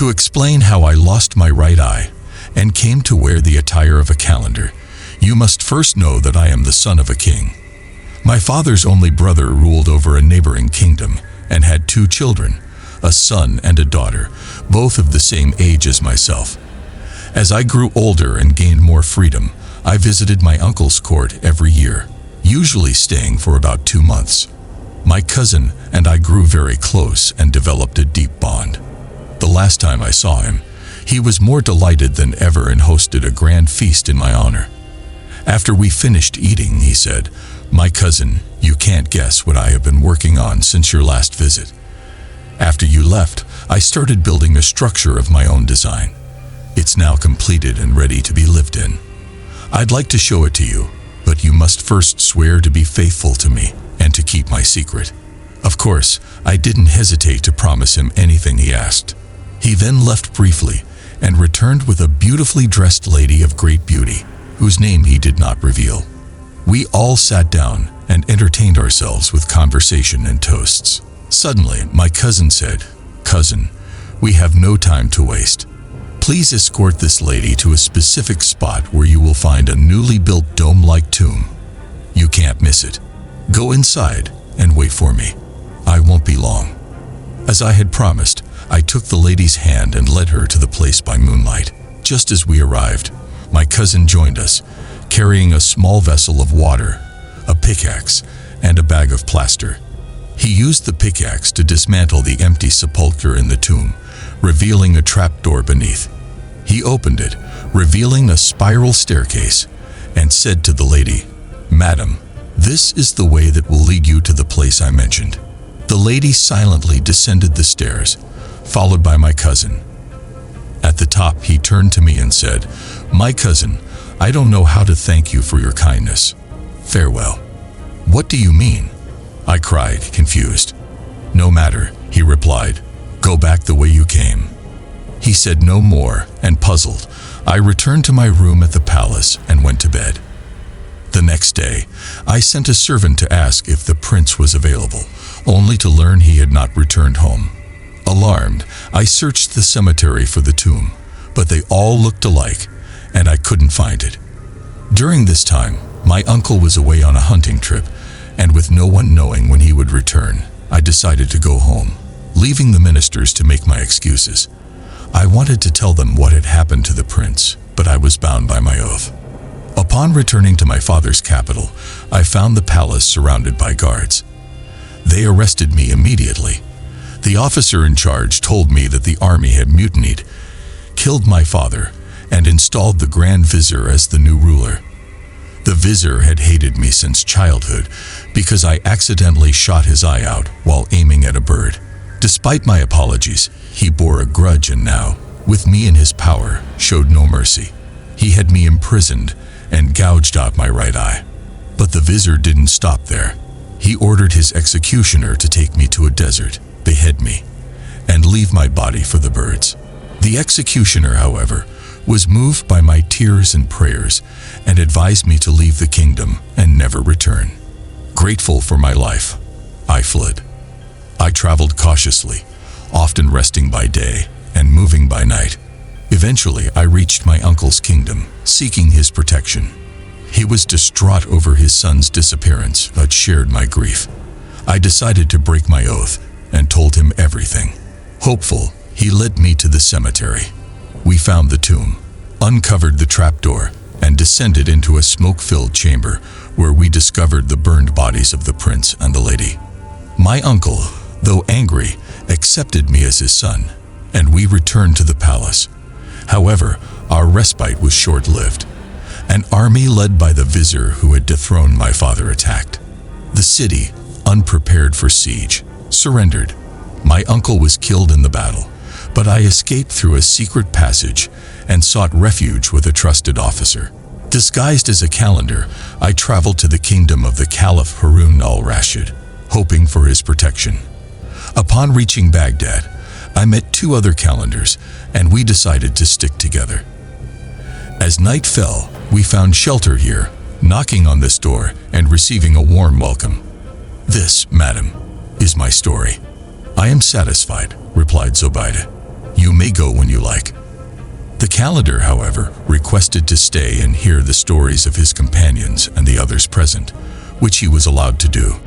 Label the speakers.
Speaker 1: To explain how I lost my right eye and came to wear the attire of a calendar, you must first know that I am the son of a king. My father's only brother ruled over a neighboring kingdom and had 2 children, a son and a daughter, both of the same age as myself. As I grew older and gained more freedom, I visited my uncle's court every year, usually staying for about 2 months. My cousin and I grew very close and developed a deep bond. The last time I saw him, he was more delighted than ever and hosted a grand feast in my honor. After we finished eating, he said, "My cousin, you can't guess what I have been working on since your last visit. After you left, I started building a structure of my own design. It's now completed and ready to be lived in. I'd like to show it to you, but you must first swear to be faithful to me and to keep my secret." Of course, I didn't hesitate to promise him anything he asked. He then left briefly and returned with a beautifully dressed lady of great beauty, whose name he did not reveal. We all sat down and entertained ourselves with conversation and toasts. Suddenly, my cousin said, "Cousin, we have no time to waste. Please escort this lady to a specific spot where you will find a newly built dome-like tomb. You can't miss it. Go inside and wait for me. I won't be long." As I had promised, I took the lady's hand and led her to the place by moonlight. Just as we arrived, my cousin joined us, carrying a small vessel of water, a pickaxe, and a bag of plaster. He used the pickaxe to dismantle the empty sepulchre in the tomb, revealing a trapdoor beneath. He opened it, revealing a spiral staircase, and said to the lady, "Madam, this is the way that will lead you to the place I mentioned." The lady silently descended the stairs, followed by my cousin. At the top, he turned to me and said, "My cousin, I don't know how to thank you for your kindness. Farewell." "What do you mean?" I cried, confused. "No matter," he replied. "Go back the way you came." He said no more, and puzzled, I returned to my room at the palace and went to bed. The next day, I sent a servant to ask if the prince was available, only to learn he had not returned home. Alarmed, I searched the cemetery for the tomb, but they all looked alike, and I couldn't find it. During this time, my uncle was away on a hunting trip, and with no one knowing when he would return, I decided to go home, leaving the ministers to make my excuses. I wanted to tell them what had happened to the prince, but I was bound by my oath. Upon returning to my father's capital, I found the palace surrounded by guards. They arrested me immediately. The officer in charge told me that the army had mutinied, killed my father, and installed the Grand Vizier as the new ruler. The vizier had hated me since childhood because I accidentally shot his eye out while aiming at a bird. Despite my apologies, he bore a grudge and now, with me in his power, showed no mercy. He had me imprisoned and gouged out my right eye. But the vizier didn't stop there. He ordered his executioner to take me to a desert, behead me, and leave my body for the birds. The executioner, however, was moved by my tears and prayers and advised me to leave the kingdom and never return. Grateful for my life, I fled. I traveled cautiously, often resting by day and moving by night. Eventually, I reached my uncle's kingdom, seeking his protection. He was distraught over his son's disappearance, but shared my grief. I decided to break my oath and told him everything. Hopeful, he led me to the cemetery. We found the tomb, uncovered the trapdoor, and descended into a smoke-filled chamber where we discovered the burned bodies of the prince and the lady. My uncle, though angry, accepted me as his son, and we returned to the palace. However, our respite was short-lived. An army led by the vizier who had dethroned my father attacked. The city, unprepared for siege, surrendered. My uncle was killed in the battle, but I escaped through a secret passage and sought refuge with a trusted officer. Disguised as a calendar, I traveled to the kingdom of the Caliph Harun al-Rashid, hoping for his protection. Upon reaching Baghdad, I met 2 other calendars, and we decided to stick together. As night fell, we found shelter here, knocking on this door and receiving a warm welcome. "This, madam, is my story." "I am satisfied," replied Zobaida. You may go when you like." The calendar, however, requested to stay and hear the stories of his companions and the others present, which he was allowed to do.